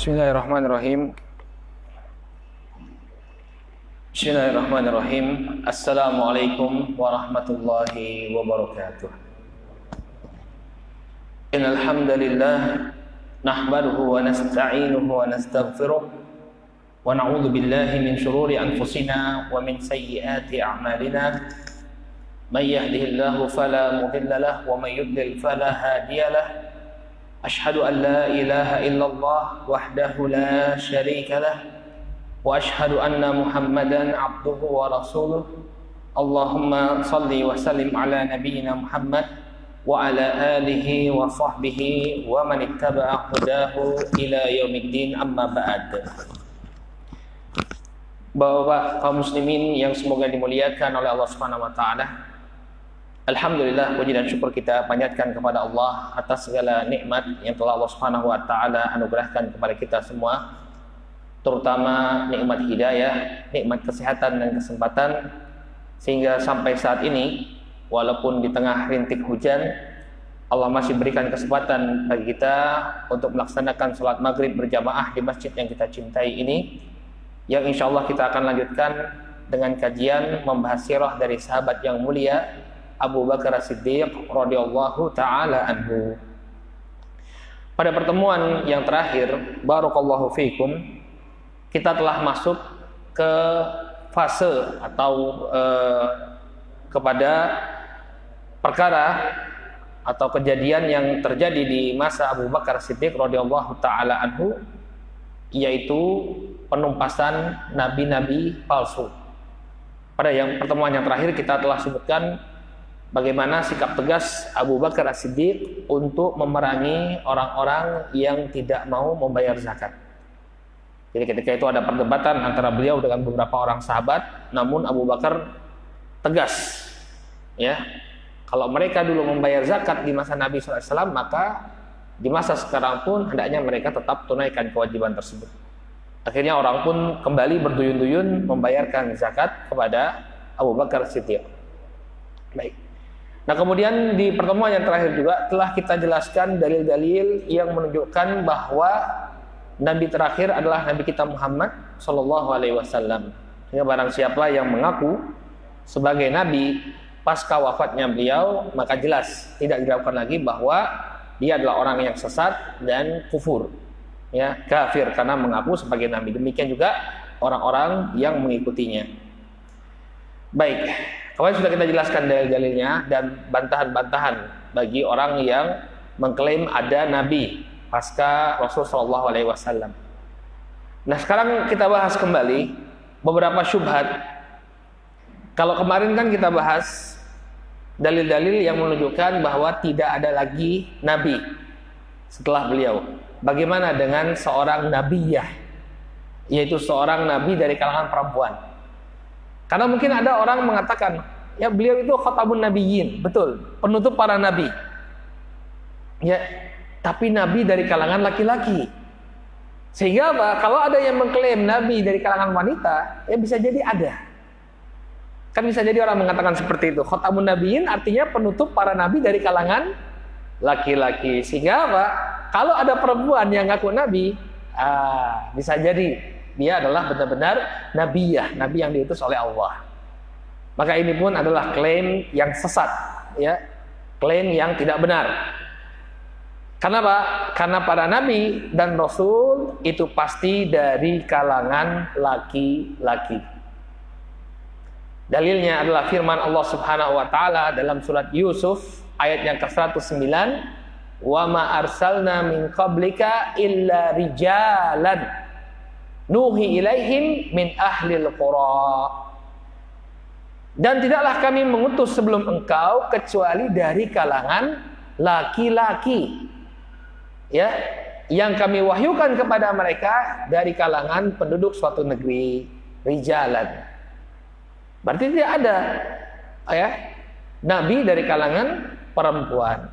Bismillahirrahmanirrahim. Bismillahirrahmanirrahim. Assalamualaikum warahmatullahi wabarakatuh. Innal hamdalillah nahmaduhu wa nasta'inuhu wa nastaghfiruh wa na'udzu billahi min shururi anfusina wa min sayyiati a'malina. May yahdihillahu fala mudilla lahu wa may yudlil fala hadiya lahu. Ashhadu an la ilaha illallah wahdahu la syarika lah wa ashhadu anna Muhammadan abduhu wa rasuluh. Allahumma salli wa sallim ala nabiyyina Muhammad wa ala alihi wa sahbihi wa man ittaba'a hudahu ila yaumiddin, amma ba'd. Bapak kaum muslimin yang semoga dimuliakan oleh Allah Subhanahu wa taala. Alhamdulillah, puji dan syukur kita panjatkan kepada Allah atas segala nikmat yang telah Allah Subhanahu wa taala anugerahkan kepada kita semua, terutama nikmat hidayah, nikmat kesehatan dan kesempatan, sehingga sampai saat ini walaupun di tengah rintik hujan, Allah masih berikan kesempatan bagi kita untuk melaksanakan sholat maghrib berjamaah di masjid yang kita cintai ini, yang insya Allah kita akan lanjutkan dengan kajian membahas sirah dari sahabat yang mulia Abu Bakar As-Siddiq radhiyallahu ta'ala anhu. Pada pertemuan yang terakhir, barakallahu fiikum, kita telah masuk ke fase atau kepada perkara atau kejadian yang terjadi di masa Abu Bakar As-Siddiq radhiyallahu ta'ala anhu, yaitu penumpasan nabi-nabi palsu. Pada pertemuan yang terakhir kita telah sebutkan bagaimana sikap tegas Abu Bakar As-Siddiq untuk memerangi orang-orang yang tidak mau membayar zakat. Jadi ketika itu ada perdebatan antara beliau dengan beberapa orang sahabat, namun Abu Bakar tegas, ya, kalau mereka dulu membayar zakat di masa Nabi SAW, maka di masa sekarang pun hendaknya mereka tetap tunaikan kewajiban tersebut. Akhirnya orang pun kembali berduyun-duyun membayarkan zakat kepada Abu Bakar As-Siddiq. Baik. Nah, kemudian di pertemuan yang terakhir juga telah kita jelaskan dalil-dalil yang menunjukkan bahwa Nabi terakhir adalah Nabi kita Muhammad Sallallahu Alaihi Wasallam. Sehingga barang siapa yang mengaku sebagai Nabi pasca wafatnya beliau, maka jelas tidak diragukan lagi bahwa dia adalah orang yang sesat dan kufur, ya, kafir karena mengaku sebagai Nabi. Demikian juga orang-orang yang mengikutinya. Baik. Kemarin sudah kita jelaskan dalil-dalilnya dan bantahan-bantahan bagi orang yang mengklaim ada Nabi pasca Rasul Shallallahu Alaihi Wasallam. Nah, sekarang kita bahas kembali beberapa syubhat. Kalau kemarin kan kita bahas dalil-dalil yang menunjukkan bahwa tidak ada lagi Nabi setelah beliau. Bagaimana dengan seorang Nabiyah, yaitu seorang Nabi dari kalangan perempuan? Karena mungkin ada orang mengatakan, ya beliau itu khatamun nabiyyin, betul, penutup para nabi. Ya, tapi nabi dari kalangan laki-laki. Sehingga apa? Kalau ada yang mengklaim nabi dari kalangan wanita, ya bisa jadi ada. Kan bisa jadi orang mengatakan seperti itu. Khatamun nabiyyin artinya penutup para nabi dari kalangan laki-laki. Sehingga apa? Kalau ada perempuan yang ngaku nabi, bisa jadi dia adalah benar-benar nabiyah, nabi yang diutus oleh Allah. Maka ini pun adalah klaim yang sesat, ya, klaim yang tidak benar. Karena apa? Karena para nabi dan rasul itu pasti dari kalangan laki-laki. Dalilnya adalah firman Allah Subhanahu wa taala dalam surat Yusuf ayat yang ke-109, "Wa ma arsalna min qablika illa rijalan nuhi ilaihim min ahlil qura." Dan tidaklah kami mengutus sebelum engkau kecuali dari kalangan laki-laki, ya, yang kami wahyukan kepada mereka dari kalangan penduduk suatu negeri, rijalan. Berarti tidak ada, ya, nabi dari kalangan perempuan.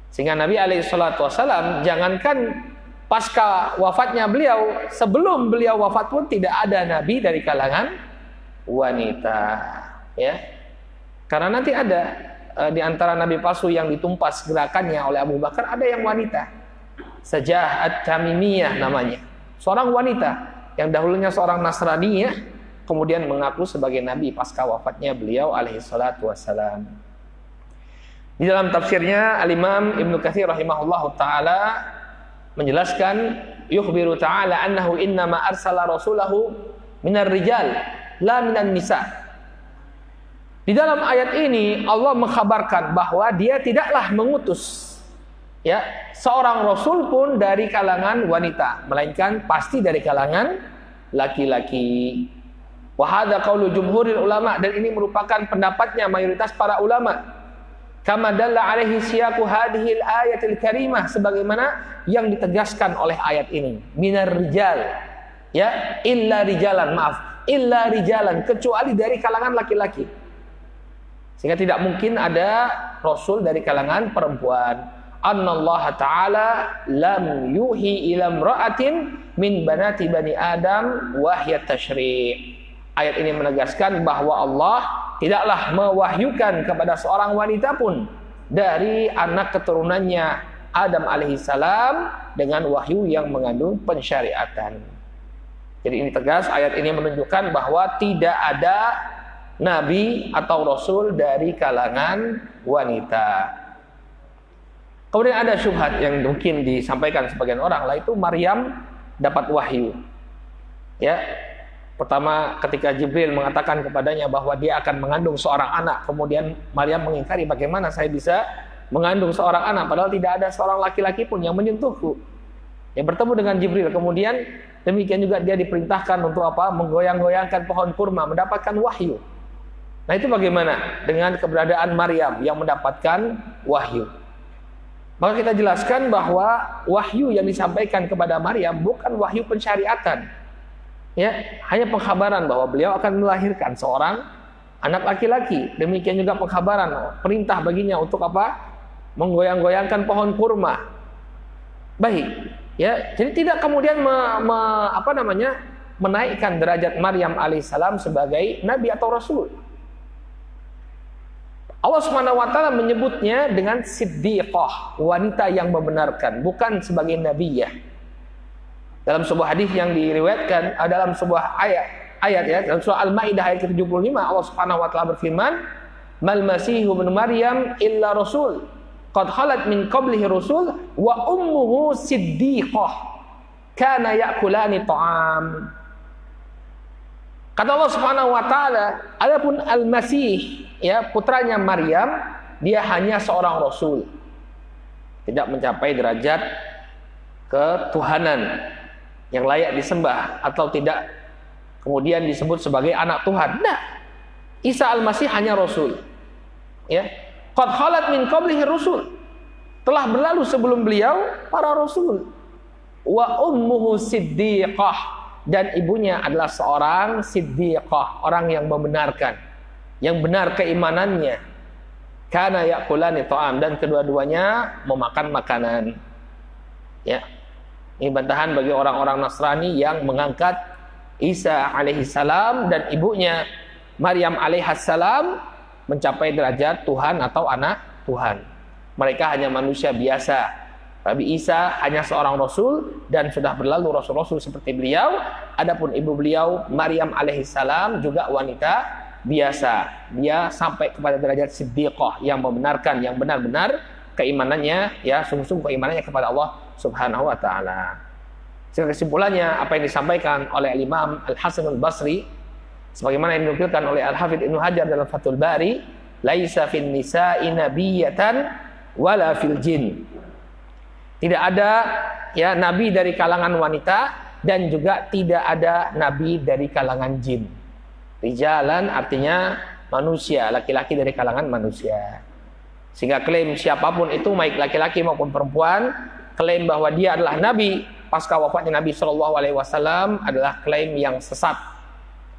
Sehingga Nabi SAW jangankan pasca wafatnya beliau, sebelum beliau wafat pun tidak ada nabi dari kalangan wanita, ya. Karena nanti ada di antara nabi palsu yang ditumpas gerakannya oleh Abu Bakar, ada yang wanita. Sajah At-Tamimiyah namanya. seorang wanita yang dahulunya seorang Nasrani ya, kemudian mengaku sebagai nabi pasca wafatnya beliau alaihi salatu wassalam. Di dalam tafsirnya Al-Imam Ibnu Katsir rahimahullahu taala menjelaskan, yukhbiru ta'ala annahu innama arsala rasulahu minar rijal la minan nisa. Di dalam ayat ini Allah mengkhabarkan bahwa dia tidaklah mengutus ya seorang rasul pun dari kalangan wanita, melainkan pasti dari kalangan laki-laki. Wa hadza qaulu jumhuril ulama, dan ini merupakan pendapatnya mayoritas para ulama. Kama dalla alaihi siyaqu hadhil ayatil karimah, sebagaimana yang ditegaskan oleh ayat ini. Minar rijal ya, illa rijalan, illa rijalan, kecuali dari kalangan laki-laki. Sehingga tidak mungkin ada rasul dari kalangan perempuan. Annallaha ta'ala lam yuhi ila imra'atin min banati bani Adam wahya tasyri'. Ayat ini menegaskan bahwa Allah tidaklah mewahyukan kepada seorang wanita pun dari anak keturunannya Adam alaihissalam dengan wahyu yang mengandung pensyariatan. Jadi ini tegas, ayat ini menunjukkan bahwa tidak ada nabi atau rasul dari kalangan wanita. Kemudian ada syubhat yang mungkin disampaikan sebagian orang, yaitu Maryam dapat wahyu. Ya, pertama ketika Jibril mengatakan kepadanya bahwa dia akan mengandung seorang anak, kemudian Maryam mengingkari, bagaimana saya bisa mengandung seorang anak padahal tidak ada seorang laki-laki pun yang menyentuhku. Ya, bertemu dengan Jibril, kemudian demikian juga dia diperintahkan untuk apa? Menggoyang-goyangkan pohon kurma, mendapatkan wahyu. Nah, itu bagaimana dengan keberadaan Maryam yang mendapatkan wahyu? Maka kita jelaskan bahwa wahyu yang disampaikan kepada Maryam bukan wahyu pensyariatan. Ya, hanya pengkhabaran bahwa beliau akan melahirkan seorang anak laki-laki. Demikian juga pengkhabaran, perintah baginya untuk apa? Menggoyang-goyangkan pohon kurma. Baik, ya. Jadi tidak kemudian menaikkan derajat Maryam alaihissalam sebagai nabi atau rasul. Allah Subhanahu wa taala menyebutnya dengan siddiqah, wanita yang membenarkan, bukan sebagai nabiyah. Dalam sebuah hadis yang diriwayatkan, dalam sebuah ayat ya, dalam surah Al-Maidah ayat ke-75, Allah Subhanahu wa taala berfirman, "Mal Masihu ibnu Maryam illa rasul, qad khalat min qablihi rusul wa ummuhu siddiqah, kana ya'kulani ta'am." Kata Allah Subhanahu wa taala, adapun Al-Masih ya, putranya Maryam, dia hanya seorang rasul. Tidak mencapai derajat ketuhanan yang layak disembah atau tidak kemudian disebut sebagai anak Tuhan. Nah, Isa Al-Masih hanya rasul. Ya. Qad khalat min qablihi rusul. Telah berlalu sebelum beliau para rasul. Wa ummuhu siddiqah, dan ibunya adalah seorang siddiqah, orang yang membenarkan, yang benar keimanannya. Kana ya'kulani ta'am, dan kedua-duanya memakan makanan. Ya. Ini bantahan bagi orang-orang Nasrani yang mengangkat Isa alaihissalam dan ibunya Maryam alaihissalam mencapai derajat Tuhan atau anak Tuhan. Mereka hanya manusia biasa. Nabi Isa hanya seorang rasul dan sudah berlalu rasul-rasul seperti beliau. Adapun ibu beliau Maryam alaihissalam juga wanita biasa. Dia sampai kepada derajat siddiqah, yang membenarkan, yang benar-benar keimanannya, ya sungguh-sungguh keimanannya kepada Allah Subhanahu wa taala. Sehingga kesimpulannya apa yang disampaikan oleh Imam Al-Hasan Al-Basri sebagaimana yang dinukilkan oleh Al-Hafidz Ibnu Hajar dalam Fathul Bari, laisa fin nisa'i nabiyatan wala fil jin. Tidak ada ya nabi dari kalangan wanita dan juga tidak ada nabi dari kalangan jin. Rijalan artinya manusia, laki-laki dari kalangan manusia. Sehingga klaim siapapun itu, baik laki-laki maupun perempuan, klaim bahwa dia adalah nabi pasca wafatnya Nabi SAW adalah klaim yang sesat.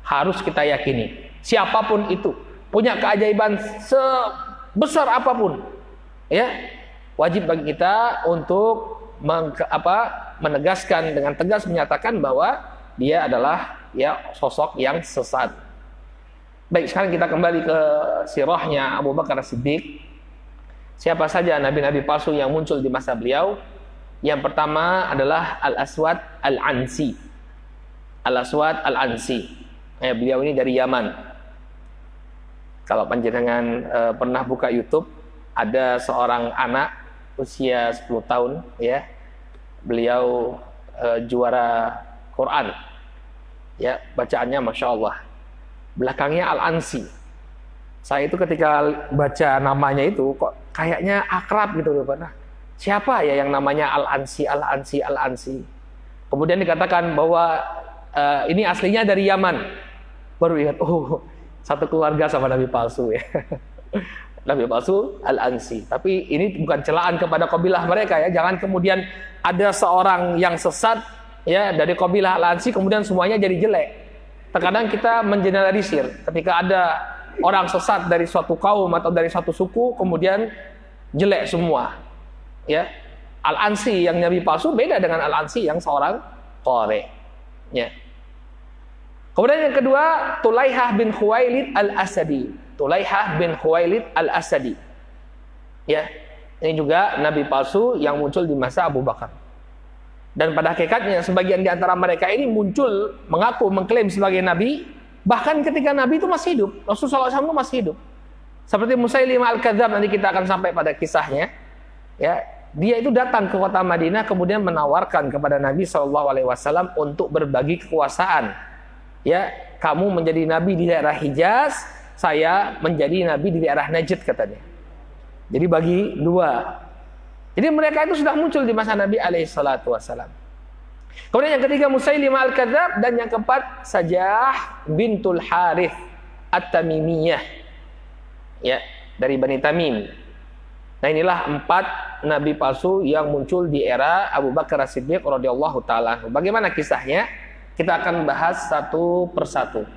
Harus kita yakini. Siapapun itu, punya keajaiban sebesar apapun, ya, wajib bagi kita untuk menegaskan dengan tegas, menyatakan bahwa dia adalah ya sosok yang sesat. Baik, sekarang kita kembali ke sirahnya Abu Bakar As-Siddiq. Siapa saja nabi-nabi palsu yang muncul di masa beliau? Yang pertama adalah Al-Aswad Al-Ansi. Al-Aswad Al-Ansi. Beliau ini dari Yaman. Kalau panjenengan pernah buka YouTube, ada seorang anak usia 10 tahun, ya. Beliau juara Quran. Ya, bacaannya Masya Allah. Belakangnya Al-Ansi. Saya itu ketika baca namanya itu kok kayaknya akrab gitu loh, Pak. Siapa ya yang namanya Al-Ansi, Al-Ansi, Al-Ansi? Kemudian dikatakan bahwa ini aslinya dari Yaman. Baru ingat, oh, satu keluarga sama Nabi palsu ya. Nabi palsu Al-Ansi. Tapi ini bukan celaan kepada kabilah mereka ya. Jangan kemudian ada seorang yang sesat ya dari kabilah Al-Ansi kemudian semuanya jadi jelek. Terkadang kita mengeneralisir ketika ada orang sesat dari suatu kaum atau dari suatu suku kemudian jelek semua. Ya, Al-Ansi yang Nabi palsu beda dengan Al-Ansi yang seorang qari. Ya. Kemudian yang kedua, Tulaihah bin Khuwailid Al-Asadi. Tulaihah bin Khuwailid Al-Asadi. Ya, ini juga Nabi palsu yang muncul di masa Abu Bakar. Dan pada hakikatnya sebagian di antara mereka ini muncul mengaku mengklaim sebagai Nabi bahkan ketika Nabi itu masih hidup. Rasulullah SAW masih hidup. Seperti Musailimah Al-Kadzdzab, nanti kita akan sampai pada kisahnya. Ya, dia itu datang ke kota Madinah kemudian menawarkan kepada Nabi SAW untuk berbagi kekuasaan. Ya, kamu menjadi nabi di daerah Hijaz, saya menjadi nabi di daerah Najd katanya. Jadi bagi dua. Jadi mereka itu sudah muncul di masa Nabi SAW. Kemudian yang ketiga Musailimah Al-Kadzdzab, dan yang keempat Sajah bintul Harith At-Tamimiyah. Ya, dari Bani Tamim. Nah, inilah 4 nabi palsu yang muncul di era Abu Bakar As-Siddiq radhiyallahu taala. Bagaimana kisahnya? Kita akan bahas satu persatu.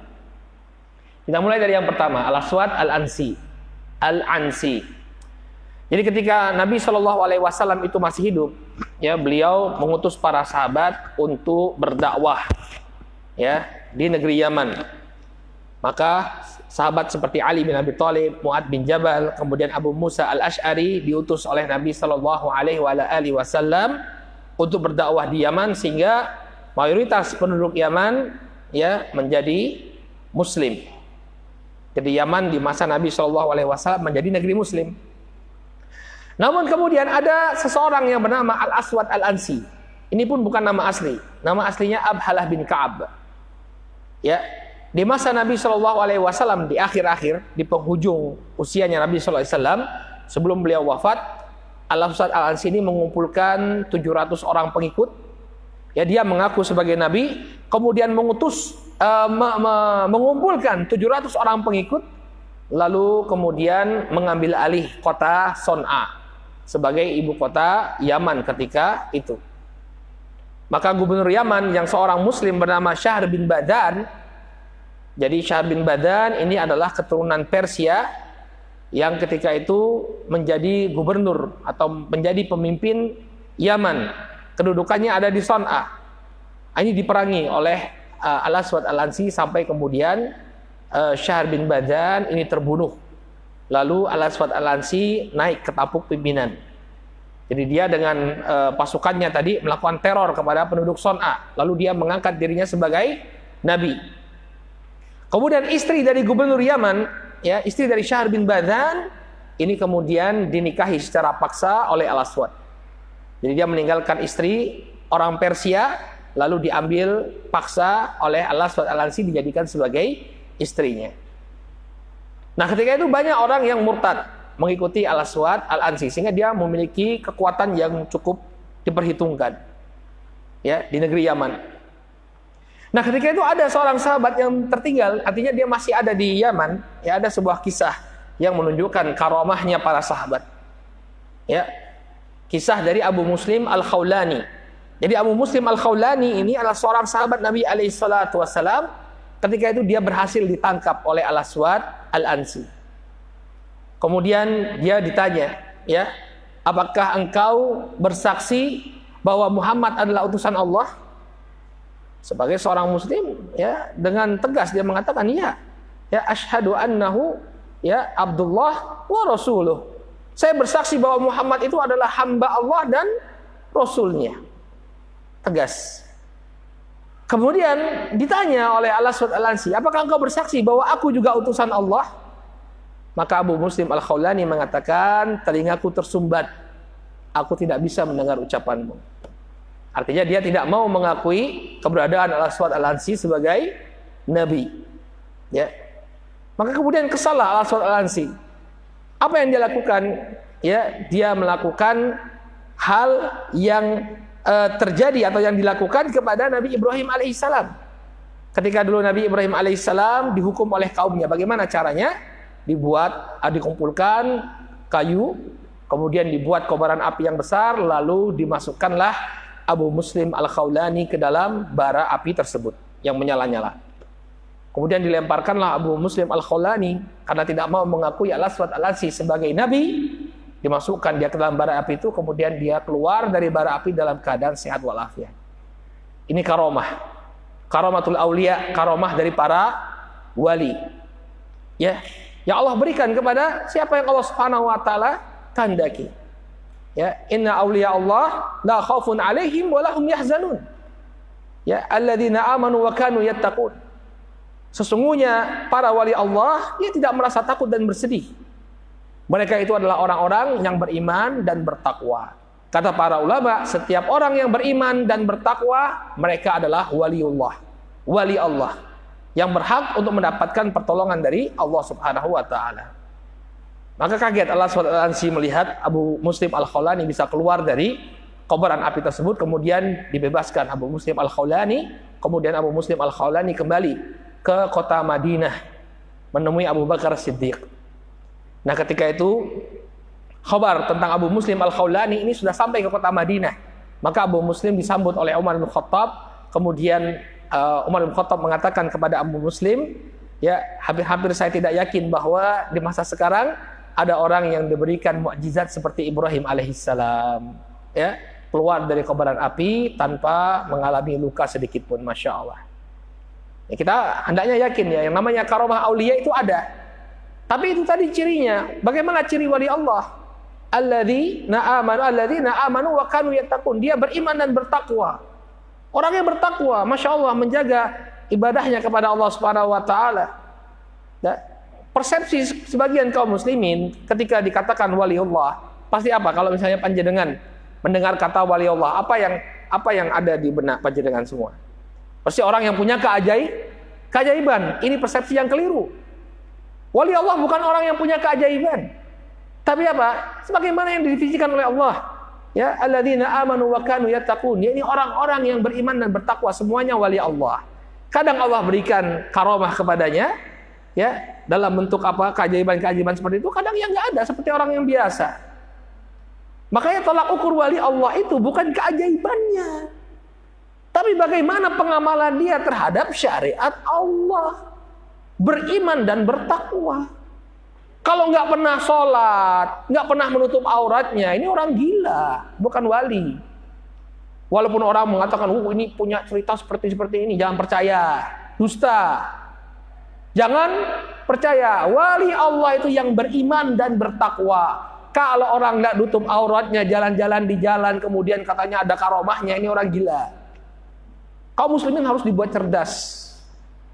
Kita mulai dari yang pertama, Al-Aswad Al-Ansi. Al-Ansi. Jadi ketika Nabi SAW itu masih hidup, ya, beliau mengutus para sahabat untuk berdakwah, ya, di negeri Yaman. Maka sahabat seperti Ali bin Abi Thalib, Mu'ad bin Jabal, kemudian Abu Musa Al-Ash'ari diutus oleh Nabi SAW untuk berdakwah di Yaman, sehingga mayoritas penduduk Yaman ya menjadi Muslim. Jadi Yaman di masa Nabi SAW menjadi negeri Muslim. Namun kemudian ada seseorang yang bernama Al-Aswad Al-Ansi. Ini pun bukan nama asli. Nama aslinya Abhalah bin Ka'ab. Ya. Di masa Nabi SAW di akhir-akhir, di penghujung usianya Nabi SAW, sebelum beliau wafat, Al-Aswad Al-Ansi ini mengumpulkan 700 orang pengikut. Ya, dia mengaku sebagai Nabi, kemudian mengumpulkan 700 orang pengikut, lalu kemudian mengambil alih kota Son'a sebagai ibu kota Yaman ketika itu. Maka gubernur Yaman yang seorang Muslim bernama Syahr bin Badan. Jadi Syahr bin Badan ini adalah keturunan Persia yang ketika itu menjadi gubernur atau menjadi pemimpin Yaman. Kedudukannya ada di Son'a. Ini diperangi oleh Al-Aswad Al-Ansi sampai kemudian Syahr bin Badan ini terbunuh. Lalu Al-Aswad Al-Ansi naik ke tampuk pimpinan. Jadi dia dengan pasukannya tadi melakukan teror kepada penduduk Son'a. Lalu dia mengangkat dirinya sebagai Nabi. Kemudian istri dari gubernur Yaman, ya, istri dari Syahr bin Badan, ini kemudian dinikahi secara paksa oleh Al-Aswad. Jadi dia meninggalkan istri orang Persia, lalu diambil paksa oleh Al-Aswad Al-Ansi dijadikan sebagai istrinya. Nah, ketika itu banyak orang yang murtad mengikuti Al-Aswad Al-Ansi, sehingga dia memiliki kekuatan yang cukup diperhitungkan, ya, di negeri Yaman. Nah, ketika itu ada seorang sahabat yang tertinggal, artinya dia masih ada di Yaman. Ya, ada sebuah kisah yang menunjukkan karomahnya para sahabat. Ya, kisah dari Abu Muslim Al-Khawlani. Jadi Abu Muslim Al-Khawlani ini adalah seorang sahabat Nabi SAW. Ketika itu dia berhasil ditangkap oleh Al-Aswad Al-Ansi. Kemudian dia ditanya, ya, apakah engkau bersaksi bahwa Muhammad adalah utusan Allah? Sebagai seorang muslim, ya, dengan tegas dia mengatakan, ya, asyhadu annahu, ya, Abdullah wa rasuluh. Saya bersaksi bahwa Muhammad itu adalah hamba Allah dan Rasulnya. Tegas. Kemudian ditanya oleh Al-Aswad Al-Ansi, apakah engkau bersaksi bahwa aku juga utusan Allah? Maka Abu Muslim Al-Khawlani mengatakan, telingaku tersumbat, aku tidak bisa mendengar ucapanmu. Artinya dia tidak mau mengakui keberadaan Al-Aswad Al-Ansi sebagai Nabi. Ya. Maka kemudian kesalah Al-Aswad Al-Ansi. Apa yang dia lakukan? Ya, dia melakukan hal yang terjadi atau yang dilakukan kepada Nabi Ibrahim alaihissalam. Ketika dulu Nabi Ibrahim alaihissalam dihukum oleh kaumnya, bagaimana caranya? Dikumpulkan kayu, kemudian dibuat kobaran api yang besar, lalu dimasukkanlah Abu Muslim Al-Khawlani ke dalam bara api tersebut yang menyala-nyala. Kemudian dilemparkanlah Abu Muslim Al-Khawlani karena tidak mau mengakui Al-Aswad Al-Ansi sebagai Nabi. Dimasukkan dia ke dalam bara api itu, kemudian dia keluar dari bara api dalam keadaan sehat walafiat. Ini karomah, karomatul aulia, karomah dari para wali. Ya, yang Allah berikan kepada siapa yang Allah Subhanahu wa taala kehendaki. Ya, inna auliya Allah la khaufun alaihim wa lahum yahzanun. Ya, alladzina amanu wa kanu yattaqun. Sesungguhnya para wali Allah, dia tidak merasa takut dan bersedih. Mereka itu adalah orang-orang yang beriman dan bertakwa. Kata para ulama, setiap orang yang beriman dan bertakwa, mereka adalah waliullah, wali Allah, yang berhak untuk mendapatkan pertolongan dari Allah Subhanahu wa taala. Maka kaget Al-Aswad Al-Ansi melihat Abu Muslim Al-Khawlani bisa keluar dari kobaran api tersebut, kemudian dibebaskan Abu Muslim Al-Khawlani. Kemudian Abu Muslim Al-Khawlani kembali ke kota Madinah menemui Abu Bakar Siddiq. Nah, ketika itu khabar tentang Abu Muslim Al-Khawlani ini sudah sampai ke kota Madinah. Maka Abu Muslim disambut oleh Umar bin Khattab. Kemudian Umar bin Khattab mengatakan kepada Abu Muslim, ya, hampir-hampir saya tidak yakin bahwa di masa sekarang ada orang yang diberikan mukjizat seperti Ibrahim alaihissalam, ya, keluar dari kobaran api tanpa mengalami luka sedikit pun, masya Allah. Ya, kita hendaknya yakin ya, yang namanya karomah aulia itu ada. Tapi itu tadi cirinya. Bagaimana ciri wali Allah? Alladzina amanu wa kanu yattaqun. Dia beriman dan bertakwa. Orang yang bertakwa, masya Allah, menjaga ibadahnya kepada Allah Subhanahu wa taala. Ya. Persepsi sebagian kaum muslimin ketika dikatakan wali Allah, pasti apa? Kalau misalnya panjenengan mendengar kata wali Allah, apa yang ada di benak panjenengan semua? Pasti orang yang punya keajaiban. Ini persepsi yang keliru. Wali Allah bukan orang yang punya keajaiban. Tapi apa? Sebagaimana yang didefinisikan oleh Allah. Ya, alladzina amanu wa kanu yattaqun. Ini orang-orang yang beriman dan bertakwa, semuanya wali Allah. Kadang Allah berikan karomah kepadanya, ya, dalam bentuk apa? Keajaiban-keajaiban seperti itu, kadang yang enggak ada, seperti orang yang biasa. Makanya tolak ukur wali Allah itu bukan keajaibannya, tapi bagaimana pengamalan dia terhadap syariat Allah. Beriman dan bertakwa. Kalau nggak pernah sholat, nggak pernah menutup auratnya, ini orang gila, bukan wali. Walaupun orang mengatakan, ini punya cerita seperti ini, jangan percaya, dusta. Jangan percaya. Wali Allah itu yang beriman dan bertakwa. Kalau orang nggak tutup auratnya, jalan-jalan di jalan, kemudian katanya ada karomahnya, ini orang gila. Kaum muslimin harus dibuat cerdas.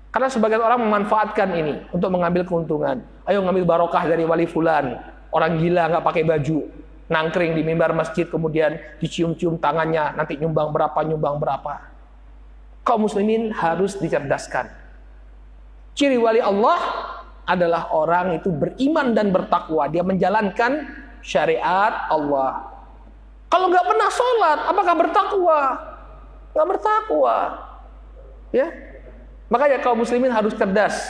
Karena sebagian orang memanfaatkan ini untuk mengambil keuntungan. Ayo ngambil barokah dari wali fulan. Orang gila nggak pakai baju, nangkring di mimbar masjid, kemudian dicium-cium tangannya, nanti nyumbang berapa. Kaum muslimin harus dicerdaskan. Ciri wali Allah adalah orang itu beriman dan bertakwa. Dia menjalankan syariat Allah. Kalau nggak pernah sholat, apakah bertakwa? Nggak bertakwa. Ya. Makanya kaum muslimin harus cerdas.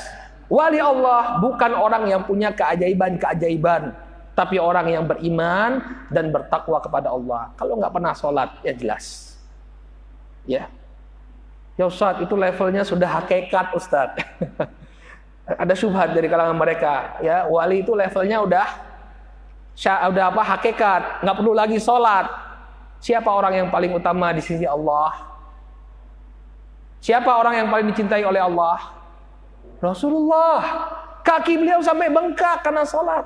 Wali Allah bukan orang yang punya keajaiban-keajaiban, tapi orang yang beriman dan bertakwa kepada Allah. Kalau nggak pernah sholat, ya jelas. Ya Ustaz, itu levelnya sudah hakikat Ustaz. Ada syubhat dari kalangan mereka. Ya, wali itu levelnya udah apa? Hakikat, nggak perlu lagi sholat. Siapa orang yang paling utama di sisi Allah? Siapa orang yang paling dicintai oleh Allah? Rasulullah. Kaki beliau sampai bengkak karena sholat.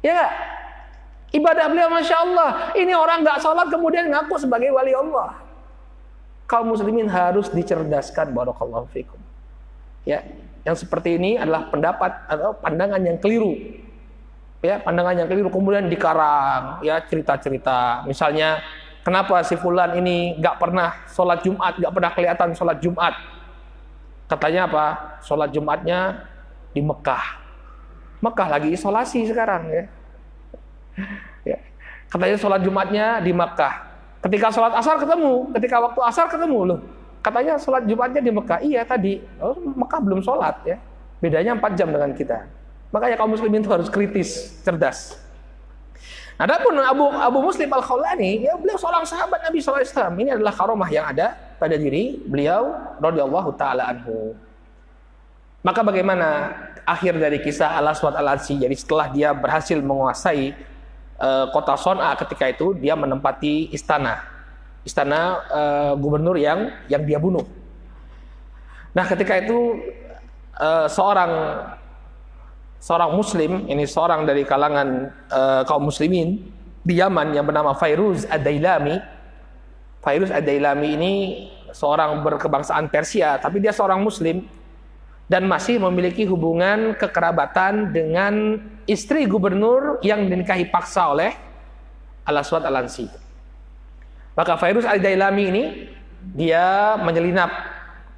Ya gak? Ibadah beliau Masya Allah. Ini orang nggak sholat kemudian ngaku sebagai wali Allah. Kaum muslimin harus dicerdaskan, barakallahu fikum. Ya, yang seperti ini adalah pendapat atau pandangan yang keliru. Ya, pandangan yang keliru kemudian dikarang, ya cerita-cerita. Misalnya, kenapa si fulan ini nggak pernah sholat Jumat, nggak pernah kelihatan sholat Jumat? Katanya apa? Sholat Jumatnya di Mekah. Mekah lagi isolasi sekarang, ya. Ya. Katanya sholat Jumatnya di Mekah. Ketika sholat asar ketemu, ketika waktu asar ketemu loh. Katanya sholat Jumatnya di Mekah. Iya tadi, Mekah belum sholat, ya. Bedanya 4 jam dengan kita. Makanya kaum muslimin itu harus kritis, cerdas. Adapun Abu Muslim Al-Khawlani, ya beliau seorang sahabat Nabi SAW. Ini adalah karomah yang ada pada diri beliau radhiyallahu taala anhu. Maka bagaimana akhir dari kisah Al-Aswad Al-Ansi? Jadi setelah dia berhasil menguasai kota Son'a, ketika itu dia menempati istana gubernur yang dia bunuh. Nah, ketika itu seorang muslim, ini seorang dari kalangan kaum muslimin di Yaman yang bernama Fairuz Ad-Dailami. Fairuz Ad-Dailami ini seorang berkebangsaan Persia, tapi dia seorang muslim dan masih memiliki hubungan kekerabatan dengan istri gubernur yang dinikahi paksa oleh Al-Aswad Al-Ansi. Maka Fairuz Ad-Dailami ini dia menyelinap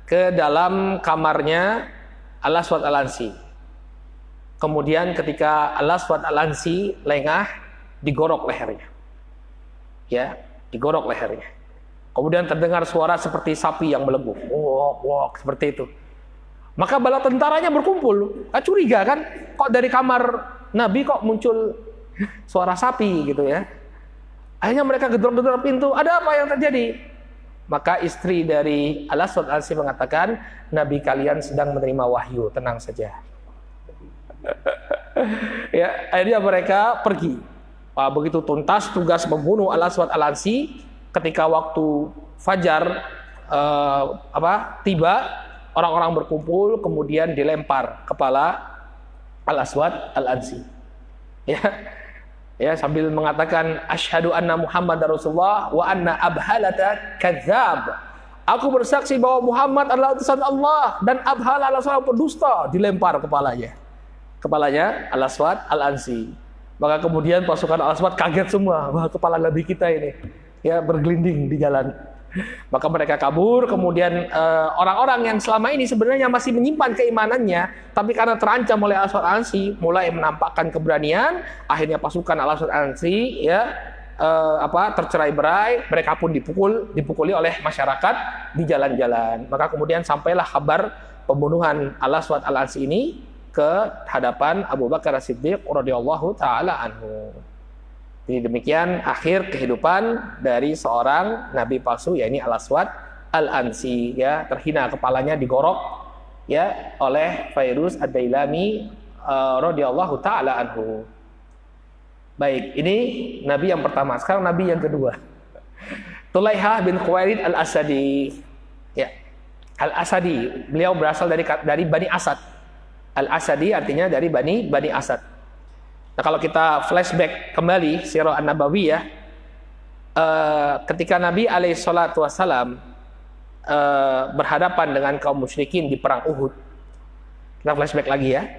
ke dalam kamarnya Al-Aswad Al-Ansi. Kemudian ketika Al-Aswad Al-Ansi lengah, digorok lehernya. Ya, digorok lehernya. Kemudian terdengar suara seperti sapi yang melenggung. Wok, wok, seperti itu. Maka bala tentaranya berkumpul. Curiga kan, kok dari kamar Nabi kok muncul suara sapi gitu ya. Akhirnya mereka gedor-gedor pintu. Ada apa yang terjadi? Maka istri dari Al-Aswad Al-Ansi mengatakan, Nabi kalian sedang menerima wahyu, tenang saja. Ya, akhirnya mereka pergi. Begitu tuntas tugas membunuh Al-Aswad Al-Ansi, ketika waktu fajar tiba, orang-orang berkumpul kemudian dilempar kepala Al-Aswad Al-Ansi. Ya, sambil mengatakan asyhadu anna Muhammadar Rasulullah wa anna abhalata kadzdzab. Aku bersaksi bahwa Muhammad adalah utusan Allah dan Abhala adalah seorang pendusta, dilempar kepalanya Al-Aswad Al-Ansi. Maka kemudian pasukan Al-Aswad kaget semua, wah kepala Nabi kita ini ya bergelinding di jalan. Maka mereka kabur. Kemudian orang-orang yang selama ini sebenarnya masih menyimpan keimanannya, tapi karena terancam oleh Al-Aswad Al-Ansi mulai menampakkan keberanian. Akhirnya pasukan Al-Aswad Al-Ansi tercerai-berai. Mereka pun dipukuli oleh masyarakat di jalan-jalan. Maka kemudian sampailah kabar pembunuhan Al-Aswad Al-Ansi ini ke hadapan Abu Bakar As-Siddiq radhiyallahu taala anhu. Jadi demikian akhir kehidupan dari seorang nabi palsu, yakni Al-Aswad Al-Ansi, ya, terhina kepalanya digorok ya oleh Fairuz Ad-Dailami radhiyallahu taala anhu. Baik, ini nabi yang pertama. Sekarang nabi yang kedua. Tulaihah bin Khuwailid Al-Asadi. Ya. Al-Asadi, beliau berasal dari Bani Asad. Al-Asadi artinya dari Bani Asad. Nah, kalau kita flashback kembali Sirah An-Nabawiyah, ketika Nabi alaihi salatu wassalam berhadapan dengan kaum musyrikin di perang Uhud. Kita flashback lagi ya.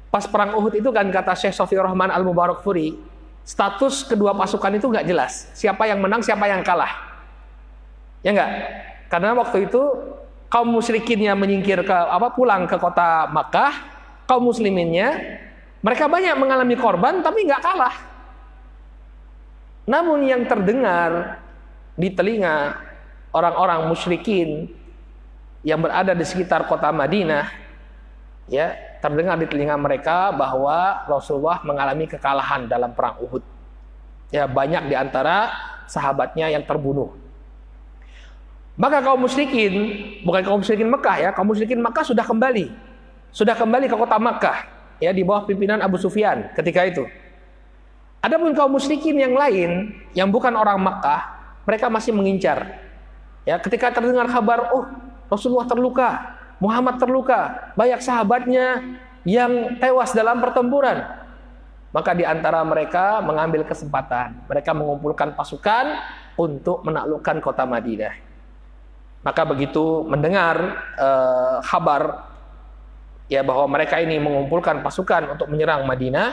Pas perang Uhud itu kan kata Syekh Sofiur Rahman Al-Mubarakfuri, status kedua pasukan itu nggak jelas. Siapa yang menang, siapa yang kalah. Ya enggak? Karena waktu itu kaum musyrikinnya menyingkir pulang ke kota Makkah. Kaum musliminnya mereka banyak mengalami korban tapi nggak kalah. Namun yang terdengar di telinga orang-orang musyrikin yang berada di sekitar kota Madinah, ya, terdengar di telinga mereka bahwa Rasulullah mengalami kekalahan dalam perang Uhud. Ya, banyak di antara sahabatnya yang terbunuh. Maka kaum musyrikin, bukan kaum musyrikin Mekah ya, kaum musyrikin Mekah sudah kembali ke kota Makkah ya, di bawah pimpinan Abu Sufyan ketika itu. Adapun kaum musyrikin yang lain yang bukan orang Makkah, mereka masih mengincar. Ya, ketika terdengar kabar, oh, Rasulullah terluka, Muhammad terluka, banyak sahabatnya yang tewas dalam pertempuran. Maka di antara mereka mengambil kesempatan. Mereka mengumpulkan pasukan untuk menaklukkan kota Madinah. Maka begitu mendengar kabar ya bahwa mereka ini mengumpulkan pasukan untuk menyerang Madinah,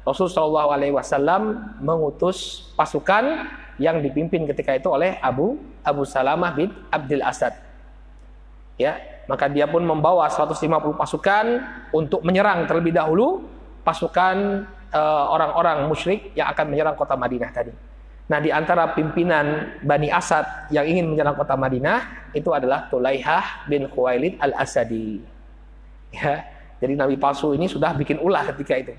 Rasulullah SAW mengutus pasukan yang dipimpin ketika itu oleh Abu Salamah bin Abdul Asad. Ya, maka dia pun membawa 150 pasukan untuk menyerang terlebih dahulu pasukan orang-orang musyrik yang akan menyerang kota Madinah tadi. Nah, di antara pimpinan Bani Asad yang ingin menyerang kota Madinah itu adalah Tulaihah bin Khuwailid al-Asadi. Ya, jadi nabi palsu ini sudah bikin ulah ketika itu.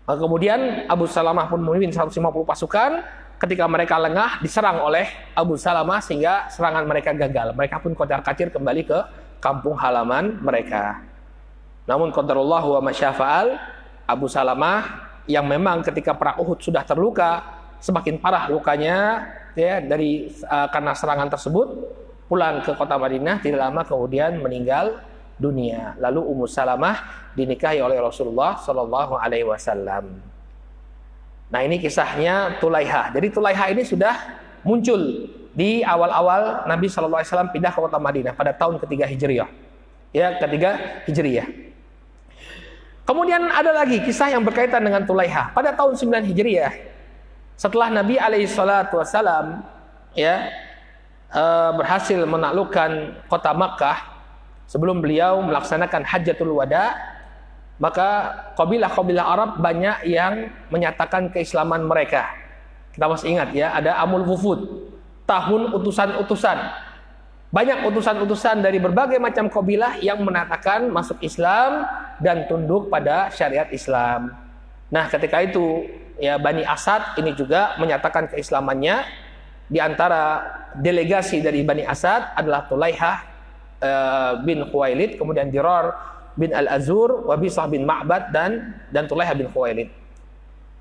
Maka kemudian Abu Salamah pun memimpin 150 pasukan. Ketika mereka lengah, diserang oleh Abu Salamah sehingga serangan mereka gagal. Mereka pun kocar-kacir kembali ke kampung halaman mereka. Namun qadarullah wa masyafa'al, Abu Salamah yang memang ketika perang Uhud sudah terluka, semakin parah lukanya ya karena serangan tersebut, pulang ke kota Madinah, tidak lama kemudian meninggal dunia. Lalu Ummu Salamah dinikahi oleh Rasulullah Shallallahu Alaihi Wasallam. Nah, ini kisahnya Tulaihah. Jadi Tulaihah ini sudah muncul di awal-awal Nabi Shallallahu Alaihi Wasallam pindah ke kota Madinah pada tahun ketiga Hijriyah. Ya, ketiga Hijriyah. Kemudian ada lagi kisah yang berkaitan dengan Tulaihah. Pada tahun 9 Hijriyah, setelah Nabi SAW ya, berhasil menaklukkan kota Makkah, sebelum beliau melaksanakan Hajjatul Wada, maka kabilah-kabilah Arab banyak yang menyatakan keislaman mereka. Kita masih ingat ya, ada Amul Wufud, tahun utusan-utusan. Banyak utusan-utusan dari berbagai macam kabilah yang menyatakan masuk Islam dan tunduk pada syariat Islam. Nah, ketika itu ya Bani Asad ini juga menyatakan keislamannya. Di antara delegasi dari Bani Asad adalah Tulaihah bin Khuwailid, kemudian Dirar bin Al-Azur, Wabisah bin Ma'bad dan Tulaihah bin Khuwailid.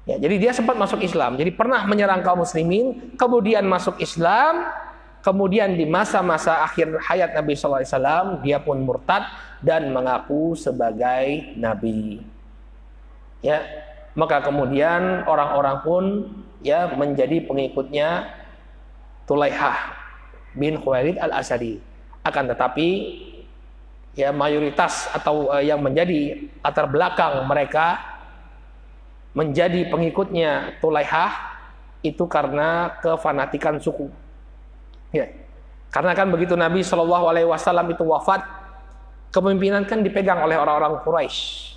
Ya, jadi dia sempat masuk Islam. Jadi pernah menyerang kaum muslimin, kemudian masuk Islam. Kemudian di masa-masa akhir hayat Nabi SAW, dia pun murtad dan mengaku sebagai Nabi. Ya, maka kemudian orang-orang pun ya menjadi pengikutnya Tulaihah bin Khuwailid al-Asadi. Akan tetapi ya mayoritas atau yang menjadi latar belakang mereka menjadi pengikutnya Tulaihah itu karena kefanatikan suku. Ya, karena kan begitu Nabi Shallallahu Alaihi Wasallam itu wafat, kepemimpinan kan dipegang oleh orang-orang Quraisy.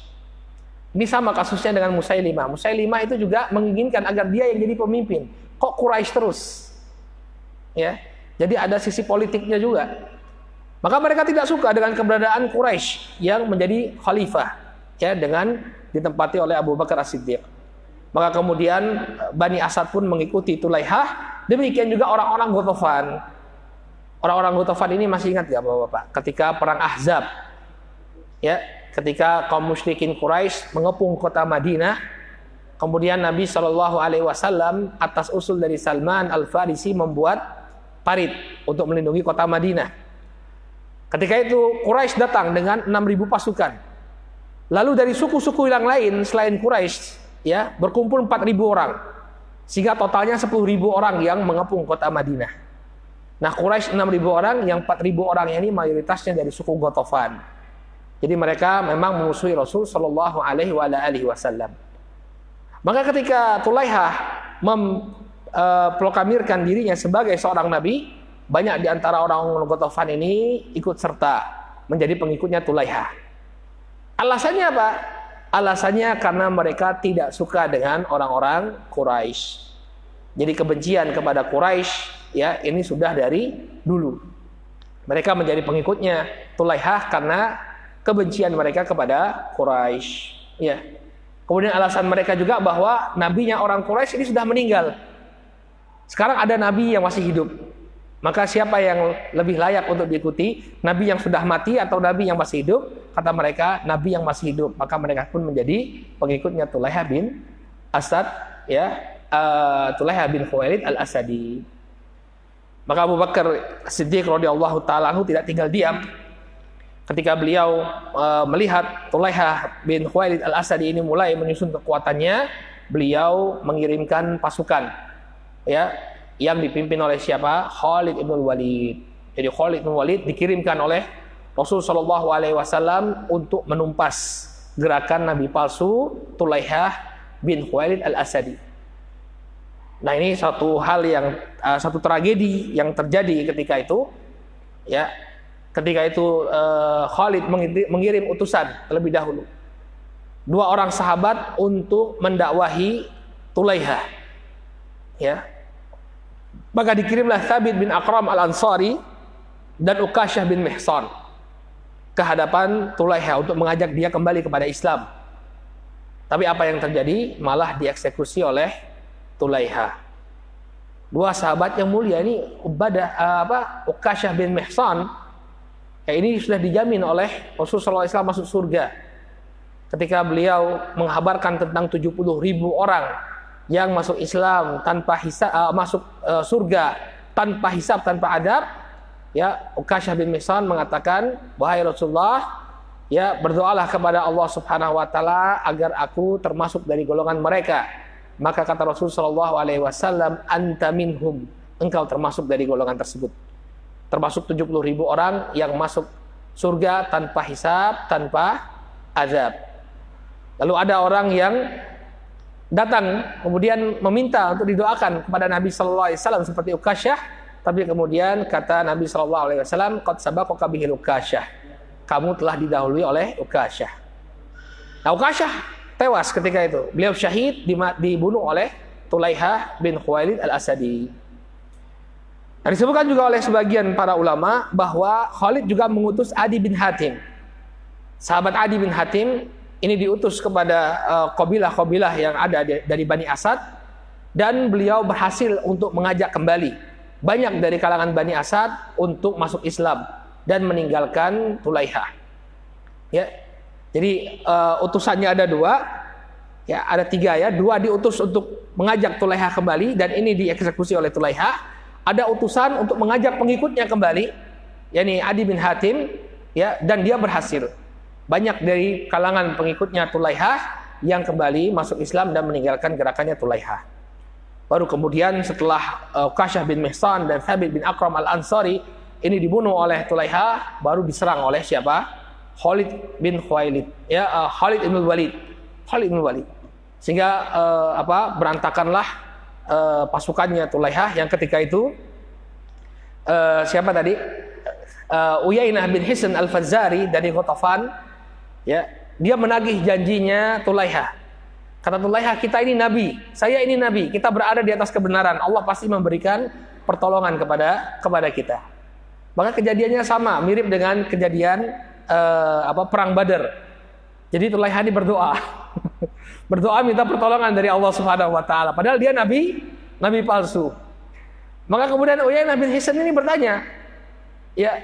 Ini sama kasusnya dengan Musailimah. Musailimah itu juga menginginkan agar dia yang jadi pemimpin. Kok Quraisy terus? Ya, jadi ada sisi politiknya juga. Maka mereka tidak suka dengan keberadaan Quraisy yang menjadi khalifah, ya, dengan ditempati oleh Abu Bakar As-Siddiq. Maka kemudian Bani Asad pun mengikuti Tulaihah. Demikian juga orang-orang Ghatafan. Orang-orang Ghatafan ini masih ingat ya Bapak-bapak, ketika perang Ahzab, ya, ketika kaum musyrikin Quraisy mengepung kota Madinah, kemudian Nabi Shallallahu Alaihi Wasallam atas usul dari Salman Al-Farisi membuat parit untuk melindungi kota Madinah. Ketika itu Quraisy datang dengan 6.000 pasukan. Lalu dari suku-suku yang lain selain Quraisy, ya, berkumpul 4.000 orang. Sehingga totalnya 10.000 orang yang mengepung kota Madinah. Nah, Quraisy 6.000 orang, yang 4.000 orang ini mayoritasnya dari suku Ghatafan. Jadi mereka memang memusuhi Rasul Shallallahu Alaihi Wasallam. Maka ketika Tulaihah memproklamirkan dirinya sebagai seorang nabi, banyak di antara orang-orang Ghatafan ini ikut serta menjadi pengikutnya Tulaihah. Alasannya apa? Alasannya karena mereka tidak suka dengan orang-orang Quraisy. Jadi kebencian kepada Quraisy, ya, ini sudah dari dulu. Mereka menjadi pengikutnya Tulaihah karena kebencian mereka kepada Quraisy. Ya. Kemudian alasan mereka juga bahwa nabinya orang Quraisy ini sudah meninggal. Sekarang ada nabi yang masih hidup. Maka siapa yang lebih layak untuk diikuti? Nabi yang sudah mati atau nabi yang masih hidup? Kata mereka, nabi yang masih hidup. Maka mereka pun menjadi pengikutnya Tulaihah bin Asad, ya, Tulaihah bin Khuwailid ketika beliau melihat Tulaihah bin Khuwailid al-Asadi ini mulai menyusun kekuatannya, beliau mengirimkan pasukan ya yang dipimpin oleh siapa? Khalid ibn Walid. Jadi Khalid ibn Walid dikirimkan oleh Rasul Shallallahu Alaihi Wasallam untuk menumpas gerakan nabi palsu Tulaihah bin Khuwailid al-Asadi. Nah, ini satu hal yang satu tragedi yang terjadi ketika itu ya. Ketika itu Khalid mengirim utusan terlebih dahulu 2 orang sahabat untuk mendakwahi Tulaihah. Ya. Maka dikirimlah Thabit bin Aqram al-Ansari dan Uqasyah bin Mihsan ke hadapan Tulaihah untuk mengajak dia kembali kepada Islam. Tapi apa yang terjadi? Malah dieksekusi oleh Tulaihah. 2 sahabat yang mulia ini Uqasyah bin Mihsan ini sudah dijamin oleh Rasulullah SAW masuk surga. Ketika beliau menghabarkan tentang 70.000 orang yang masuk Islam tanpa hisab, masuk surga tanpa hisab, tanpa adab, ya Uqasyah bin Mihsan mengatakan, wahai Rasulullah, ya berdoalah kepada Allah Subhanahu wa taala agar aku termasuk dari golongan mereka. Maka kata Rasulullah SAW, anta minhum, engkau termasuk dari golongan tersebut. Termasuk 70.000 orang yang masuk surga tanpa hisab, tanpa azab. Lalu ada orang yang datang kemudian meminta untuk didoakan kepada Nabi Sallallahu Alaihi Wasallam seperti Uqasyah, tapi kemudian kata Nabi Sallallahu Alaihi Wasallam, qad sabaqaka bihil Uqasyah, kamu telah didahului oleh Uqasyah. Nah, Uqasyah tewas ketika itu. Beliau syahid dibunuh oleh Tulaihah bin Khuwailid al-Asadi. Nah, disebutkan juga oleh sebagian para ulama bahwa Khalid juga mengutus Adi bin Hatim. Sahabat Adi bin Hatim ini diutus kepada kabilah-kabilah yang ada dari Bani Asad, dan beliau berhasil untuk mengajak kembali banyak dari kalangan Bani Asad untuk masuk Islam dan meninggalkan Tulaihah. Ya. Jadi utusannya ada 2. Ya, ada 3 ya. 2 diutus untuk mengajak Tulaihah kembali dan ini dieksekusi oleh Tulaihah. Ada utusan untuk mengajak pengikutnya kembali, yakni Adi bin Hatim, ya, dan dia berhasil. Banyak dari kalangan pengikutnya Tulaihah yang kembali masuk Islam dan meninggalkan gerakannya Tulaihah. Baru kemudian setelah Uqasyah bin Mihsan dan Thabit bin Aqram al-Ansari ini dibunuh oleh Tulaihah, baru diserang oleh siapa? Khalid bin Khuwailid, ya, Khalid bin Walid. Khalid bin Walid. Sehingga berantakanlah pasukannya Tulaihah yang ketika itu siapa tadi? Uyainah bin Hisn al-Fazari dari Ghatafan, ya, dia menagih janjinya Tulaihah. Kata Tulaihah, kita ini nabi, saya ini nabi, kita berada di atas kebenaran, Allah pasti memberikan pertolongan kepada kita. Maka kejadiannya sama, mirip dengan kejadian perang Badar. Jadi Tulaihah ini berdoa. Berdoa minta pertolongan dari Allah Subhanahu wa taala. Padahal dia nabi palsu. Maka kemudian Uyainah bin Hisn ini bertanya, ya,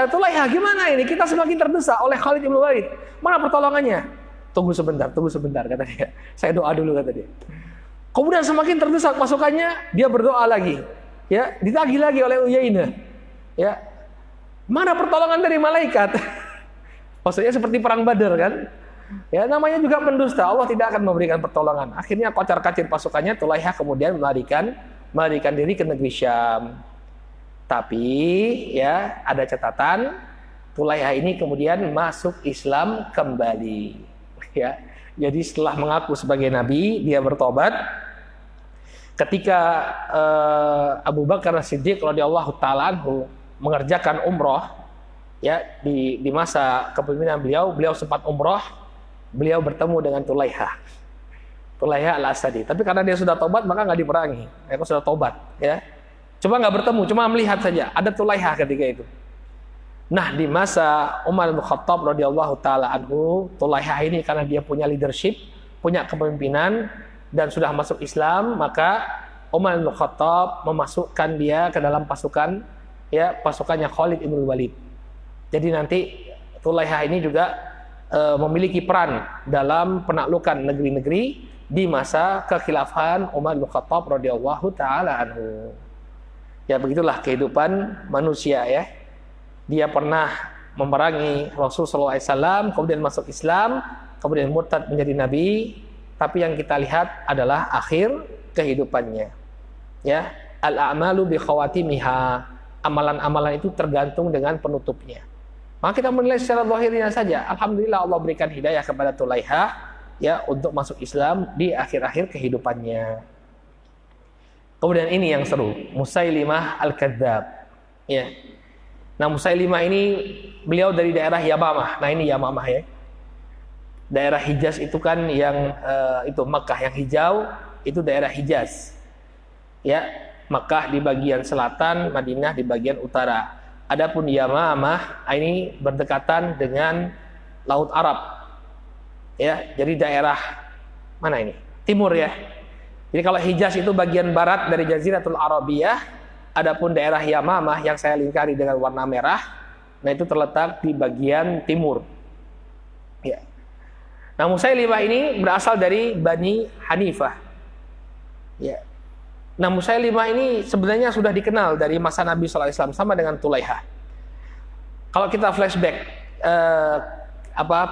Tulaihah gimana ini? Kita semakin terdesak oleh Khalid bin Walid. Mana pertolongannya? Tunggu sebentar kata dia. Saya doa dulu, kata dia. Kemudian semakin terdesak pasukannya, dia berdoa lagi. Ya, ditagih lagi oleh Uyainah. Ya. Mana pertolongan dari malaikat? Maksudnya seperti perang Badar kan? Ya, namanya juga pendusta. Allah tidak akan memberikan pertolongan. Akhirnya kocar-kacir pasukannya, Tulaihah kemudian melarikan diri ke negeri Syam. Tapi ya ada catatan, Tulaihah ini kemudian masuk Islam kembali. Ya, jadi setelah mengaku sebagai nabi, dia bertobat. Ketika Abu Bakar As-Siddiq radhiyallahu taala anhu mengerjakan umroh, ya, di masa kepemimpinan beliau sempat umroh. Beliau bertemu dengan Tulaihah al-Asadi. Tapi karena dia sudah tobat, maka nggak diperangi. Dia sudah tobat, ya. Cuma nggak bertemu, cuma melihat saja. Ada Tulaihah ketika itu. Nah, di masa Umar bin Khattab radhiyallahu taala anhu, Tulaihah ini karena dia punya leadership, punya kepemimpinan dan sudah masuk Islam, maka Umar bin Khattab memasukkan dia ke dalam pasukan, ya, pasukannya Khalid bin Walid. Jadi nanti Tulaihah ini juga memiliki peran dalam penaklukan negeri-negeri di masa kekhilafahan Umar bin Khattab radhiyallahu taala anhu. Ya, begitulah kehidupan manusia, ya. Dia pernah memerangi Rasul SAW, kemudian masuk Islam, kemudian murtad menjadi nabi, tapi yang kita lihat adalah akhir kehidupannya. Ya, al-a'malu bi khawatimiha. Amalan-amalan itu tergantung dengan penutupnya. Maka kita menilai secara zahirnya saja. Alhamdulillah Allah berikan hidayah kepada Tulaiha ya untuk masuk Islam di akhir-akhir kehidupannya. Kemudian ini yang seru, Musailimah Al-Kadzdzab. Ya. Nah, Musailimah ini beliau dari daerah Yamamah. Nah, ini Yamamah ya. Daerah Hijaz itu kan yang itu Makkah yang hijau itu daerah Hijaz. Ya, Makkah di bagian selatan, Madinah di bagian utara. Adapun Yamamah ini berdekatan dengan Laut Arab. Ya, jadi daerah mana ini? Timur ya. Jadi kalau Hijaz itu bagian barat dari Jaziratul Arabiyah, adapun daerah Yamamah yang saya lingkari dengan warna merah, nah itu terletak di bagian timur. Ya. Nah, Musailimah ini berasal dari Bani Hanifah. Ya. Nah, Musailimah ini sebenarnya sudah dikenal dari masa Nabi SAW sama dengan Tulaiha. Kalau kita flashback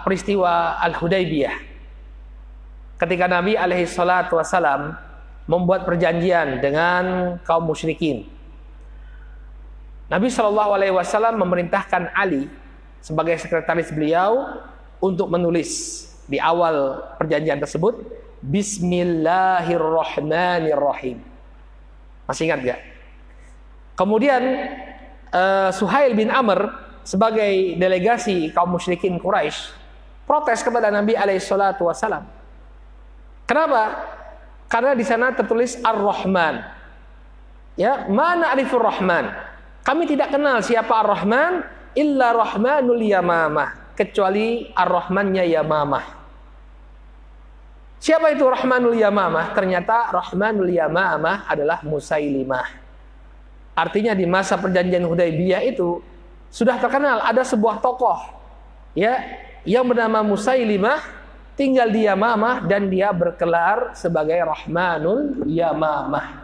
peristiwa Al-Hudaybiyah, ketika Nabi SAW membuat perjanjian dengan kaum musyrikin, Nabi SAW memerintahkan Ali sebagai sekretaris beliau untuk menulis di awal perjanjian tersebut Bismillahirrahmanirrahim. Masih ingat gak? Kemudian Suhail bin Amr sebagai delegasi kaum musyrikin Quraisy protes kepada Nabi SAW. Kenapa? Karena di sana tertulis Ar-Rahman. Ya, mana arifur Rahman? Kami tidak kenal siapa Ar-Rahman illa Rahmanul Yamamah, kecuali Ar-Rahmannya Yamamah. Siapa itu Rahmanul Yamamah? Ternyata Rahmanul Yamamah adalah Musailimah. Artinya di masa perjanjian Hudaybiyah itu sudah terkenal ada sebuah tokoh ya yang bernama Musailimah tinggal di Yamamah dan dia berkelar sebagai Rahmanul Yamamah.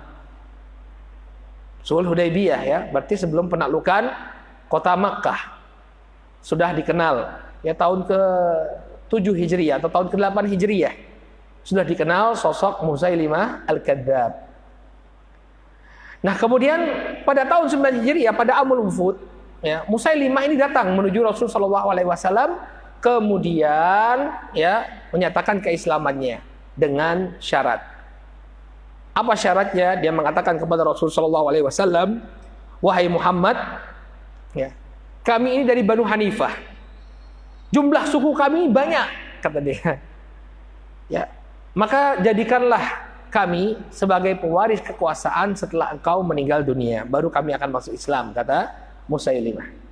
Sulh Hudaybiyah ya, berarti sebelum penaklukan kota Makkah. Sudah dikenal ya tahun ke-7 Hijriyah atau tahun ke-8 Hijriyah. Sudah dikenal sosok Musailimah Al-Kadzdzab. Nah, kemudian pada tahun 9 Hijriyah pada Amul Wufud ya, Musailimah ini datang menuju Rasulullah SAW. Kemudian ya menyatakan keislamannya dengan syarat. Apa syaratnya? Dia mengatakan kepada Rasulullah SAW, wahai Muhammad, ya, kami ini dari Banu Hanifah. Jumlah suku kami banyak, kata dia. Ya, maka jadikanlah kami sebagai pewaris kekuasaan setelah engkau meninggal dunia. Baru kami akan masuk Islam, kata Musailimah.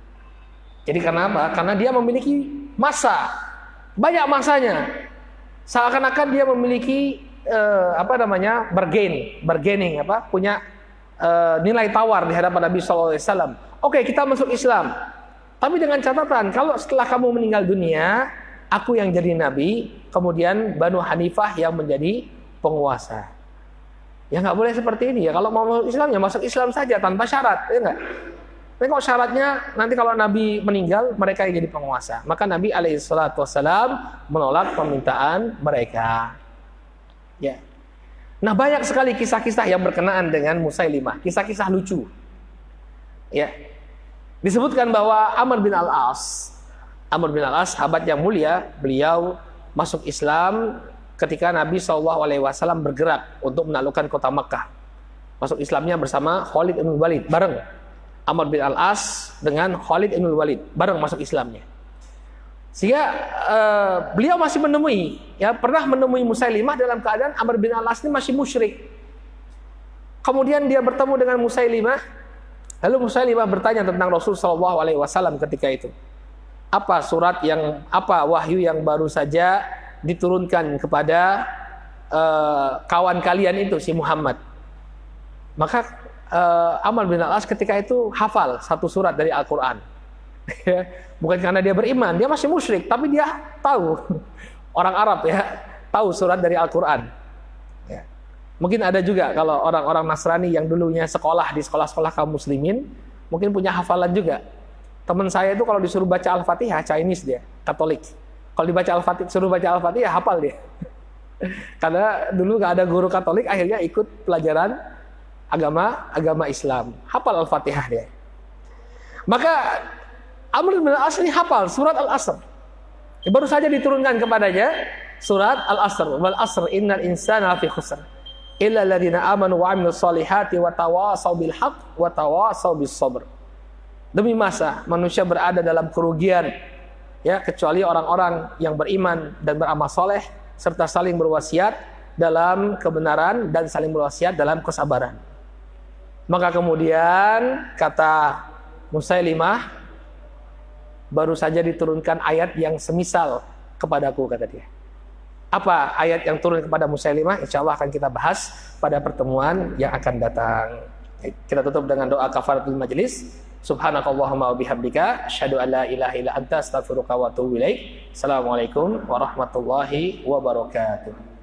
Jadi karena apa? Karena dia memiliki masa, banyak masanya. Seakan-akan dia memiliki bargaining, punya nilai tawar di hadapan Nabi SAW. Oke, kita masuk Islam. Tapi dengan catatan, kalau setelah kamu meninggal dunia, aku yang jadi nabi, kemudian Banu Hanifah yang menjadi penguasa. Ya nggak boleh seperti ini ya. Kalau mau masuk Islam ya masuk Islam saja tanpa syarat, ya nggak? Tapi kalau syaratnya nanti kalau Nabi meninggal mereka yang jadi penguasa, maka Nabi SAW menolak permintaan mereka. Ya. Nah, banyak sekali kisah-kisah yang berkenaan dengan Musailimah, kisah-kisah lucu. Ya. Disebutkan bahwa Amr bin Al-As, sahabat yang mulia, beliau masuk Islam ketika Nabi SAW bergerak untuk menaklukkan kota Makkah. Masuk Islamnya bersama Khalid bin Walid, bareng Amr bin Al-As dengan Khalid bin Walid, bareng masuk Islamnya. Sehingga beliau masih pernah menemui Musailimah dalam keadaan Amr bin Al-As ini masih musyrik. Kemudian dia bertemu dengan Musailimah, lalu Musailimah bertanya tentang Rasul SAW ketika itu. Apa wahyu yang baru saja diturunkan kepada kawan kalian itu si Muhammad? Maka Amr bin Al-As ketika itu hafal satu surat dari Al-Quran. Bukan karena dia beriman, dia masih musyrik, tapi dia tahu, orang Arab ya, tahu surat dari Al-Quran. Ya. Mungkin ada juga kalau orang-orang Nasrani yang dulunya sekolah di sekolah-sekolah kaum muslimin, mungkin punya hafalan juga. Teman saya itu kalau disuruh baca Al-Fatihah, Chinese dia, Katolik. Kalau dibaca Al-Fatihah, suruh baca Al-Fatihah, hafal dia. Karena dulu nggak ada guru Katolik, akhirnya ikut pelajaran agama Islam. Hafal Al-Fatihah dia. Maka Amr bin Al-As ini hafal surat Al-Asr. Baru saja diturunkan kepadanya surat Al-Asr. Wal asr innal insana lafi khusr. Illa alladziina aamanu wa 'amilus shalihati wa tawashaw bil haqq wa tawashaw bis sabr. Demi masa manusia berada dalam kerugian, ya, kecuali orang-orang yang beriman dan beramal soleh serta saling berwasiat dalam kebenaran dan saling berwasiat dalam kesabaran. Maka kemudian kata Musailimah, baru saja diturunkan ayat yang semisal kepadaku, kata dia. Apa ayat yang turun kepada Musailimah? Insya Allah akan kita bahas pada pertemuan yang akan datang. Kita tutup dengan doa kafaratul majlis. Subhanakallahumma wa bihamdika asyhadu an la ilaha illa anta astaghfiruka wa atubu ilaik. Assalamualaikum warahmatullahi wabarakatuh.